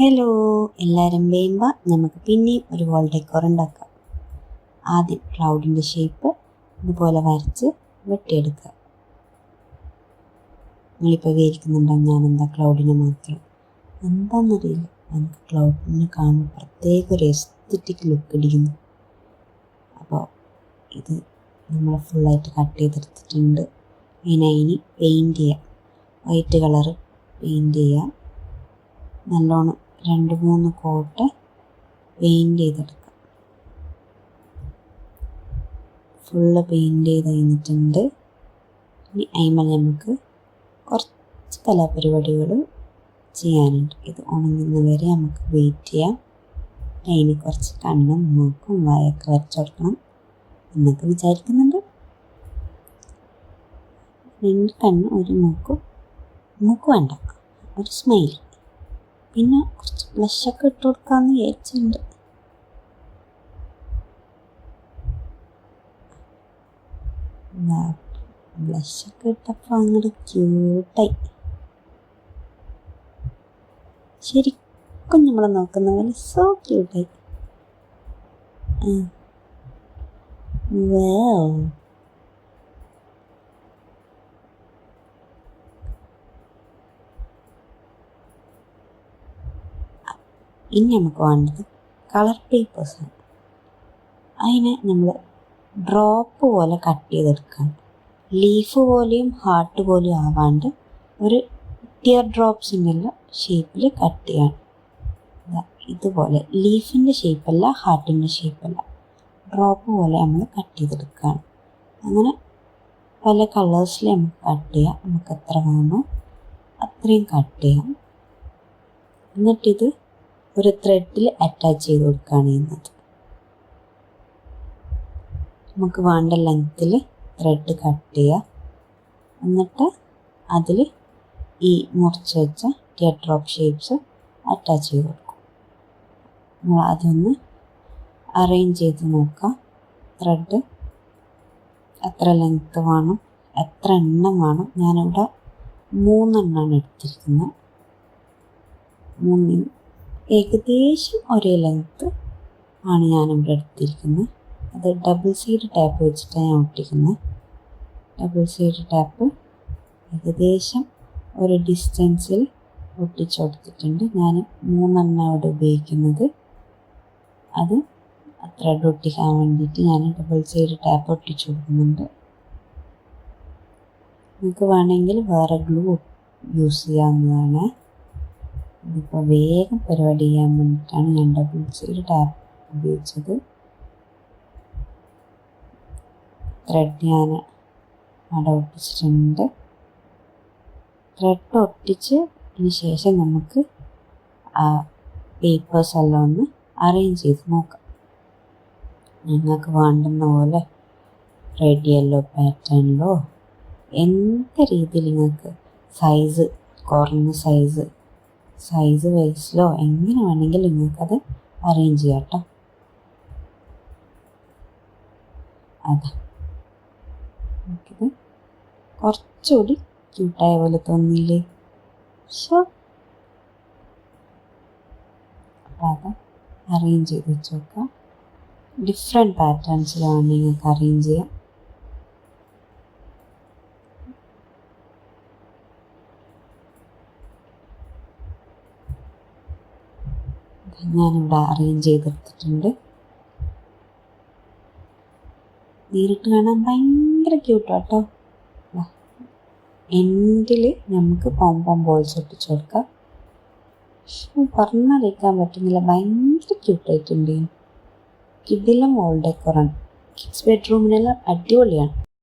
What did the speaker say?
Hello, എല്ലാവരും വേമ്പ നമുക്ക് പിന്നെയും ഒരു വോൾ ഡെക്കോർ ഉണ്ടാക്കാം. ആദ്യം ക്ലൗഡിൻ്റെ ഷേപ്പ് ഇതുപോലെ വരച്ച് വെട്ടിയെടുക്കുക. നിങ്ങളിപ്പോൾ വിചാരിക്കുന്നുണ്ടാകും ഞാനെന്താ ക്ലൗഡിനെ മാത്രം, എന്താണെന്നറിയില്ല, നമുക്ക് ക്ലൗഡിനെ കാണുമ്പോൾ പ്രത്യേക ഒരു എസ്തറ്റിക് ലുക്ക് ഇടിക്കുന്നു. അപ്പോൾ ഇത് നമ്മൾ ഫുള്ളായിട്ട് കട്ട് ചെയ്തെടുത്തിട്ടുണ്ട്. ഇനി പെയിൻറ്റ് ചെയ്യാം. വൈറ്റ് കളറ് പെയിൻറ്റ് ചെയ്യാം. നല്ലോണം 2-3 കോട്ട് പെയിൻറ്റ് ചെയ്തെടുക്കാം. ഫുള്ള് പെയിൻറ്റ് ചെയ്ത് കഴിഞ്ഞിട്ടുണ്ട്. ഇനി അതിന്മേൽ നമുക്ക് കുറച്ച് കലാപരിപാടികൾ ചെയ്യാനുണ്ട്. ഇത് ഉണങ്ങുന്ന വരെ നമുക്ക് വെയിറ്റ് ചെയ്യാം. അതിന് കുറച്ച് കണ്ണും മൂക്കും വായൊക്കെ വരച്ചു കൊടുക്കണം എന്നൊക്കെ വിചാരിക്കുന്നുണ്ട്. 2 കണ്ണ്, ഒരു മൂക്ക് വേണ്ട, ഒരു സ്മൈൽ, പിന്നെ കുറച്ച് ബ്ലഷൊക്കെ ഇട്ട് കൊടുക്കാമെന്ന് വിചാരിച്ചിട്ടുണ്ട്. ബ്ലഷൊക്കെ ഇട്ടപ്പോൾ അങ്ങോട്ട് ക്യൂട്ടായി. ശരിക്കും നമ്മൾ നോക്കുന്ന പോലെ സോ ക്യൂട്ടായി. വാവ്, ഇനി നമുക്ക് വേണ്ടത് കളർ പേപ്പേഴ്സാണ്. അതിനെ നമ്മൾ ഡ്രോപ്പ് പോലെ കട്ട് ചെയ്തെടുക്കുകയാണ്. ലീഫ് പോലെയും ഹാർട്ട് പോലെയും ആവാണ്ട് ഒരു ടിയർ ഡ്രോപ്സിൻ്റെ ഷേപ്പിൽ കട്ട് ചെയ്യണം. ഇതുപോലെ ലീഫിൻ്റെ ഷേപ്പല്ല, ഹാർട്ടിൻ്റെ ഷേപ്പല്ല, ഡ്രോപ്പ് പോലെ നമ്മൾ കട്ട് ചെയ്തെടുക്കുകയാണ്. അങ്ങനെ പല കളേഴ്സിൽ നമുക്ക് കട്ട് ചെയ്യാം. നമുക്ക് എത്ര വേണോ അത്രയും കട്ട് ചെയ്യാം. എന്നിട്ടിത് ഒരു ത്രെഡിൽ അറ്റാച്ച് ചെയ്ത് കൊടുക്കുകയാണ് ചെയ്യുന്നത്. നമുക്ക് വേണ്ട ലെങ്ത്തിൽ ത്രെഡ് കട്ട് ചെയ്യുക. എന്നിട്ട് അതിൽ ഈ മുറിച്ച് വെച്ച ടിയർ ഡ്രോപ്പ് ഷേപ്സ് അറ്റാച്ച് ചെയ്ത് കൊടുക്കും. നമ്മൾ അതൊന്ന് അറേഞ്ച് ചെയ്ത് നോക്കാം. ത്രെഡ് എത്ര ലെങ്ത്ത് വേണം, എത്ര എണ്ണം വേണം. ഞാനിവിടെ 3 എണ്ണമാണ് എടുത്തിരിക്കുന്നത്. 3 ഏകദേശം ഒരേ ലെങ്ത്ത് ആണ് ഞാനിവിടെ എടുത്തിരിക്കുന്നത്. അത് ഡബിൾ സൈഡ് ടാപ്പ് വെച്ചിട്ടാണ് ഞാൻ ഒട്ടിക്കുന്നത്. ഡബിൾ സൈഡ് ടാപ്പ് ഏകദേശം ഒരു ഡിസ്റ്റൻസിൽ ഒട്ടിച്ച് കൊടുത്തിട്ടുണ്ട്. ഞാൻ 3 എണ്ണം ഇവിടെ ഉപയോഗിക്കുന്നത്. അത് ത്രെഡ് ഒട്ടിക്കാൻ വേണ്ടിയിട്ട് ഞാൻ ഡബിൾ സൈഡ് ടാപ്പ് ഒട്ടിച്ച് കൊടുക്കുന്നുണ്ട്. നിങ്ങൾക്ക് വേണമെങ്കിൽ വേറെ ഗ്ലൂ യൂസ് ചെയ്യാവുന്നതാണ്. ഇതിപ്പോൾ വേഗം പരിപാടി ചെയ്യാൻ വേണ്ടിയിട്ടാണ് ഞാൻ ഡബിൾ സൈഡ് ടാപ്പ് ഉപയോഗിച്ചത്. ത്രെഡ് ഞാൻ അവിടെ ഒട്ടിച്ചിട്ടുണ്ട്. ത്രെഡ് ഒട്ടിച്ചതിന് ശേഷം നമുക്ക് ആ പേപ്പേഴ്സ് എല്ലാം ഒന്ന് അറേഞ്ച് ചെയ്ത് നോക്കാം. നിങ്ങൾക്ക് വേണ്ടുന്ന പോലെ റെഡ് യെല്ലോ പാറ്റേണിലോ എന്ത് രീതിയിൽ നിങ്ങൾക്ക് സൈസ് കുറഞ്ഞ സൈസ് വൈസിലോ എങ്ങനെ വേണമെങ്കിലും നിങ്ങൾക്കത് അറേഞ്ച് ചെയ്യാം കേട്ടോ. അതാ നമുക്കിത് കുറച്ചുകൂടി ക്യൂട്ടായ പോലെ തോന്നിയില്ലേ? അപ്പോൾ അത് അറേഞ്ച് ചെയ്ത് വെച്ച് നോക്കാം. ഡിഫറെൻറ്റ് പാറ്റേൺസിലാണ് നിങ്ങൾക്ക് അറേഞ്ച് ചെയ്യാം. ഞാനിവിടെ അറേഞ്ച് ചെയ്തെടുത്തിട്ടുണ്ട്. നേരിട്ട് കാണാൻ ഭയങ്കര ക്യൂട്ടാട്ടോ. എൻഡിൽ നമുക്ക് പോംപോം ബോൾസ് ഒട്ടിച്ച് കൊടുക്കാം. പറഞ്ഞറിയിക്കാൻ പറ്റുന്നില്ല, ഭയങ്കര ക്യൂട്ടായിട്ടുണ്ട്. കിഡിലും വോൾ ഡെക്കോറാണ്. കിഡ്സ് ബെഡ്റൂമിനെല്ലാം അടിപൊളിയാണ്.